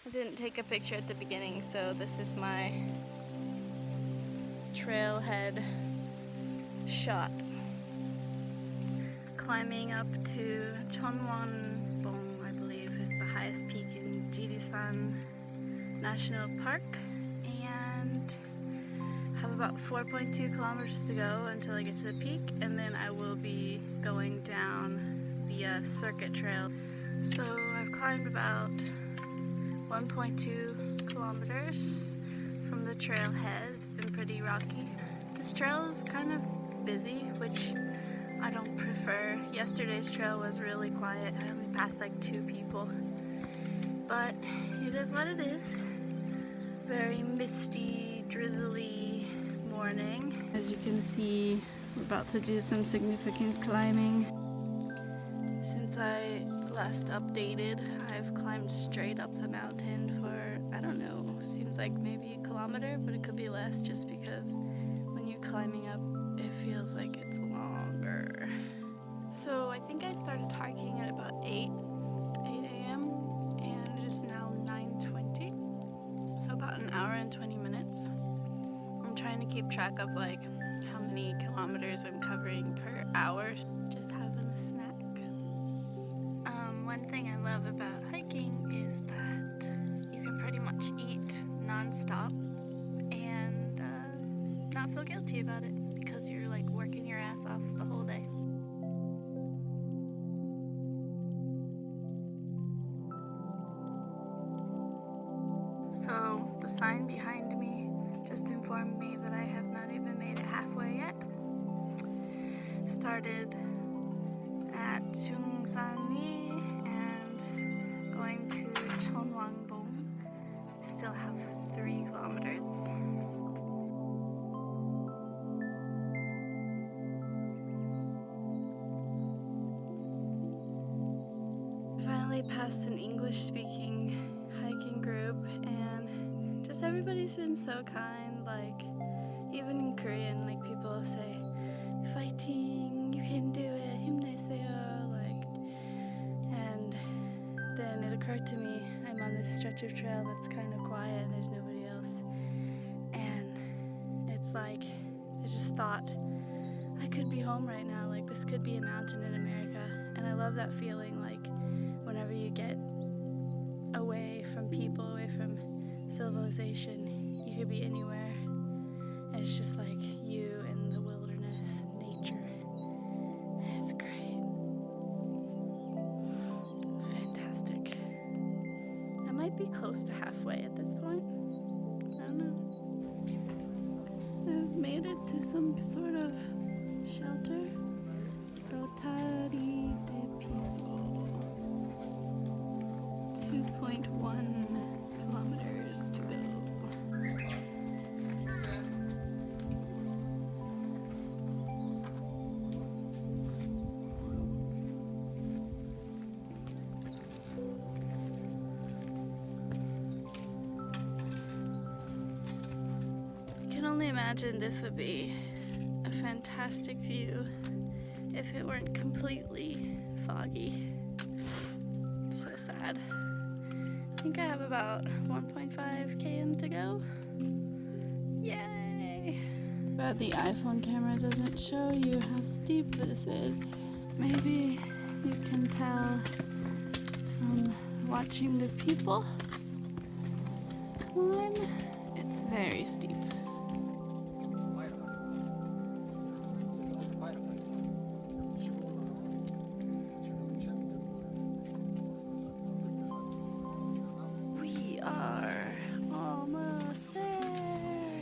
I didn't take a picture at the beginning, so this is my trailhead shot. Climbing up to Cheonwangbong, I believe, is the highest peak in Jirisan National Park, and have about 4.2 kilometers to go until I get to the peak, and then I will be going down the circuit trail. So I've climbed about 1.2 kilometers from the trailhead. It's been pretty rocky. This trail is kind of busy, which I don't prefer. Yesterday's trail was really quiet. I only passed like 2 people. But it is what it is. Very misty, drizzly morning. As you can see, we're about to do some significant climbing. Since I last updated, I've climbed straight up the mountain for, I don't know, seems like maybe a kilometer, but it could be less just because when you're climbing up, it feels like it's longer. So I think I started hiking at about 8 a.m. and it is now 9:20. So about an hour and 20 minutes. I'm trying to keep track of like how many kilometers I'm covering per hour. Just having a snack. One thing I love about hiking is that you can pretty much eat non-stop and not feel guilty about it because you're like working your ass off the whole day. So the sign behind me just informed me that I have not even made it halfway yet. Started at Jirisan and going to Cheonwangbong. Still have 3 kilometers. Finally passed an English-speaking hiking group, and just everybody's been so kind. Like even in Korean, like people say, "Fighting, you can do it, 힘내세요." Like, and then it occurred to me I'm on this stretch of trail that's kind of quiet and there's nobody else, and it's like I just thought I could be home right now. Like this could be a mountain in America, and I love that feeling. Like whenever you get away from people, away from civilization, you could be anywhere, and it's just like you in the wilderness, nature, and it's great. Fantastic. I might be close to halfway at this point. I don't know. I've made it to some sort of shelter. Rotari de Piso. 2.1 kilometers to go. I can only imagine this would be a fantastic view if it weren't completely foggy. So sad. I think I have about 1.5 km to go. Yay! But the iPhone camera doesn't show you how steep this is. Maybe you can tell from watching the people climb. It's very steep. We are almost there.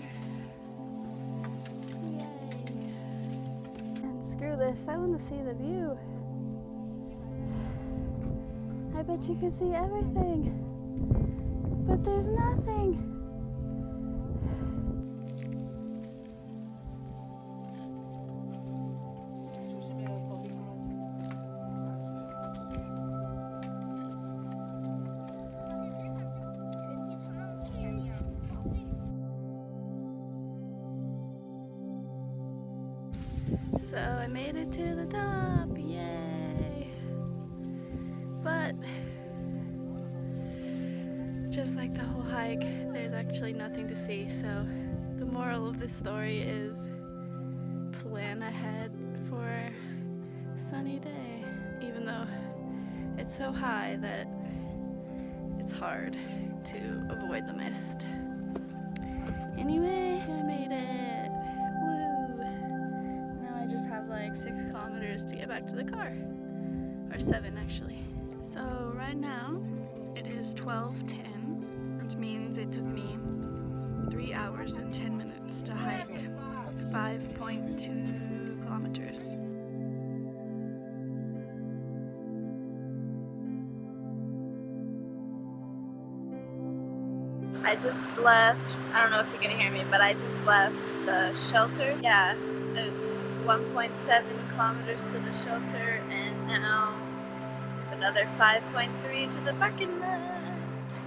Yay. And screw this, I want to see the view. I bet you can see everything, but there's nothing. So I made it to the top, yay! But just like the whole hike, there's actually nothing to see. So the moral of this story is plan ahead for a sunny day, even though it's so high that it's hard to avoid the mist. Anyway, I made it. Woo! Now I just have like 6 kilometers to get back to the car. Or 7 actually. So right now it is 12:10, which means it took me 3 hours and 10 minutes to hike 5.2 kilometers. I just left, I don't know if you can hear me, but I just left the shelter. Yeah, it was 1.7 kilometers to the shelter, and now another 5.3 to the parking lot.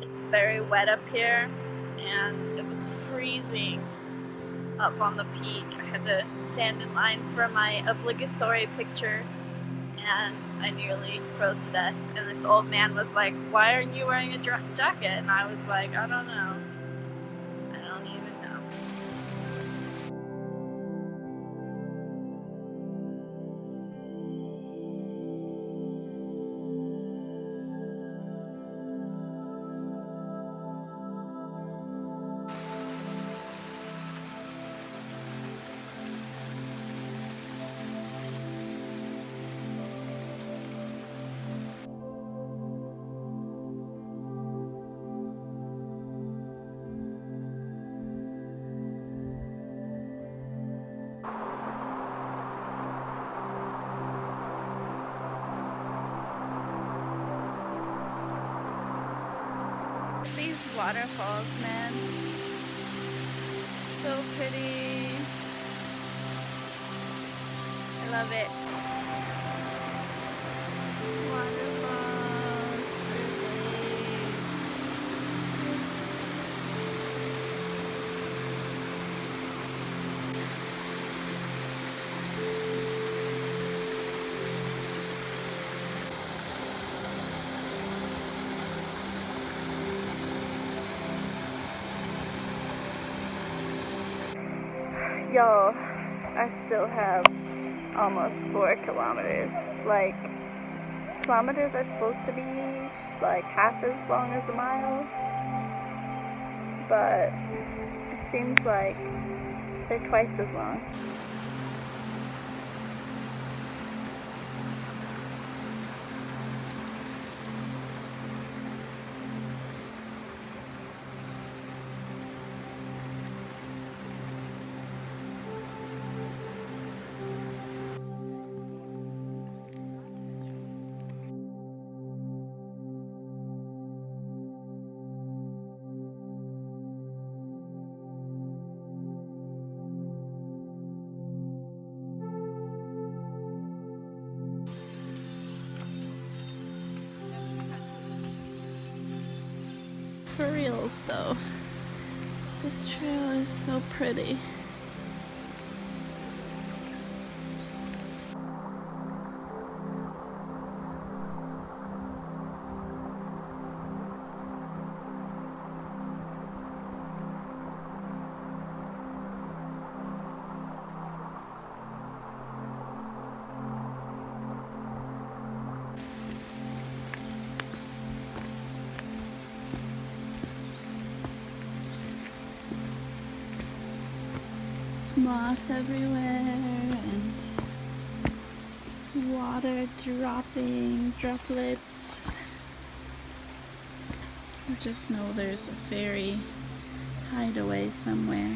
It's very wet up here, and it was freezing up on the peak. I had to stand in line for my obligatory picture, and I nearly froze to death. And this old man was like, "Why aren't you wearing a jacket?" And I was like, "I don't know. I don't even know." These waterfalls, man, so pretty. I love it. Waterfalls, Y'all, I still have almost 4 kilometers. Like, kilometers are supposed to be like half as long as a mile, but it seems like they're twice as long. For reals though, this trail is so pretty. Moss everywhere and water dropping, droplets. I just know there's a fairy hideaway somewhere.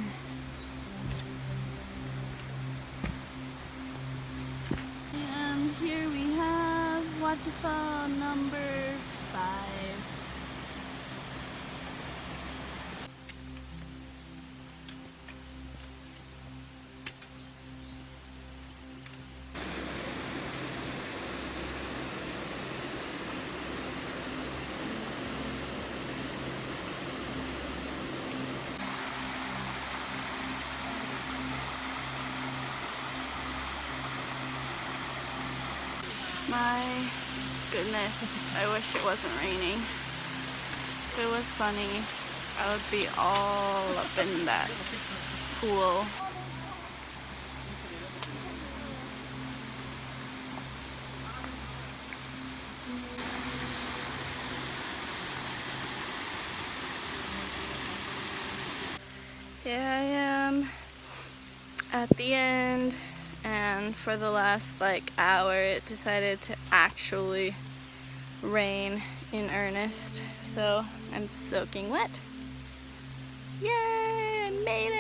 And here we have waterfall number 5. My goodness, I wish it wasn't raining. If it was sunny, I would be all up in that pool. Here I am at the end, and for the last like hour it decided to actually rain in earnest, so I'm soaking wet. Yay! I made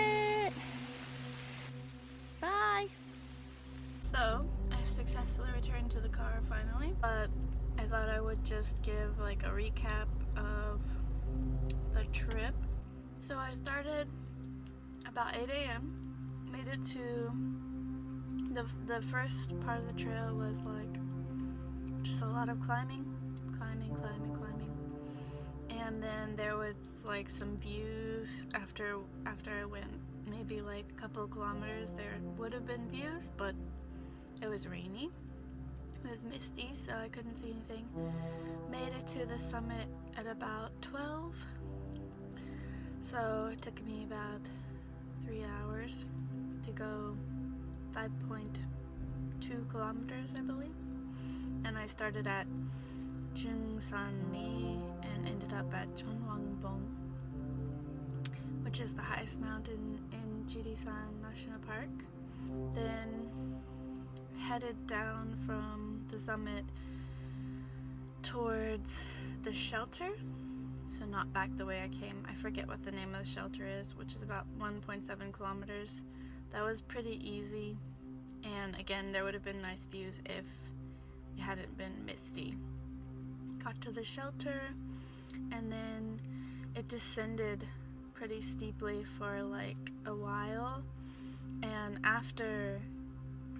it! Bye! So, I successfully returned to the car finally, but I thought I would just give like a recap of the trip. So I started about 8 a.m. Made it to the first part of the trail was like just a lot of climbing, and then there was like some views after I went maybe like a couple of kilometers. There would have been views, but it was rainy. It was misty, so I couldn't see anything. Made it to the summit at about 12. So it took me about 3 hours to go 5.2 kilometers, I believe. And I started at Jirisan and ended up at Cheonwangbong, which is the highest mountain in Jirisan National Park. Then headed down from the summit towards the shelter, so not back the way I came. I forget what the name of the shelter is, which is about 1.7 kilometers. That was pretty easy, and again, there would have been nice views if it hadn't been misty. Got to the shelter, and then it descended pretty steeply for like a while, and after,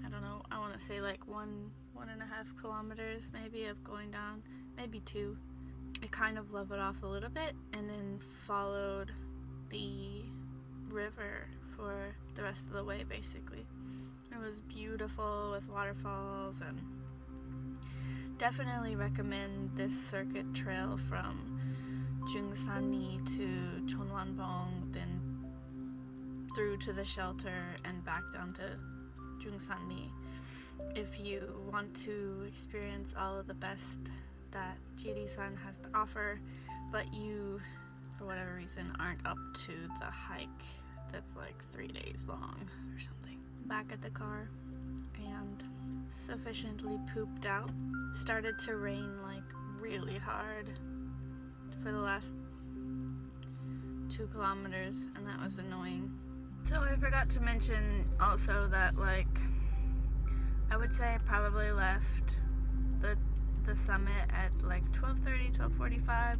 I don't know, I want to say like 1.5 kilometers maybe of going down, maybe 2, it kind of leveled off a little bit, and then followed the river for the rest of the way basically. It was beautiful with waterfalls, and definitely recommend this circuit trail from Jirisan to Cheonwangbong, then through to the shelter and back down to Jirisan if you want to experience all of the best that Jirisan has to offer, but you, for whatever reason, aren't up to the hike that's like 3 days long or something. Back at the car and sufficiently pooped out. Started to rain like really hard for the last 2 kilometers, and that was annoying. So I forgot to mention also that like I would say I probably left the summit at like 12:30, 12:45.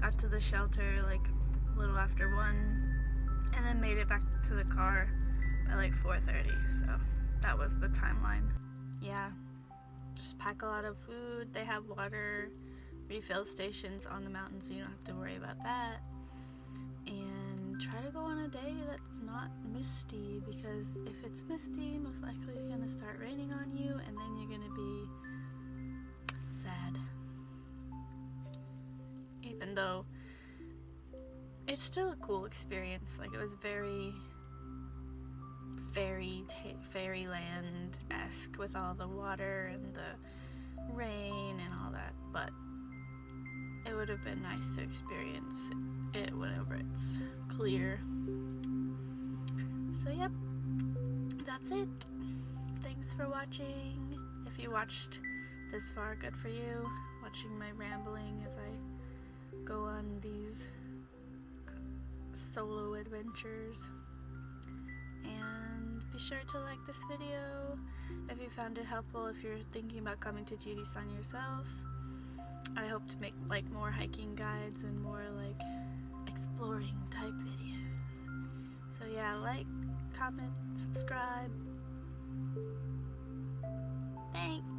Got to the shelter like a little after 1, and then made it back to the car by like 4:30. So that was the timeline. Yeah, just pack a lot of food. They have water refill stations on the mountain, so you don't have to worry about that. And try to go on a day that's not misty, because if it's misty, most likely it's gonna start raining on you, and then you're gonna be sad. Even though it's still a cool experience. Like, it was very fairyland-esque with all the water and the rain and all that, but it would have been nice to experience it whenever it's clear. So yep, that's it. Thanks for watching. If you watched this far, good for you. Watching my rambling as I go on these solo adventures. And be sure to like this video if you found it helpful, if you're thinking about coming to Jirisan yourself. I hope to make like more hiking guides and more like exploring type videos. So yeah, like, comment, subscribe. Thanks.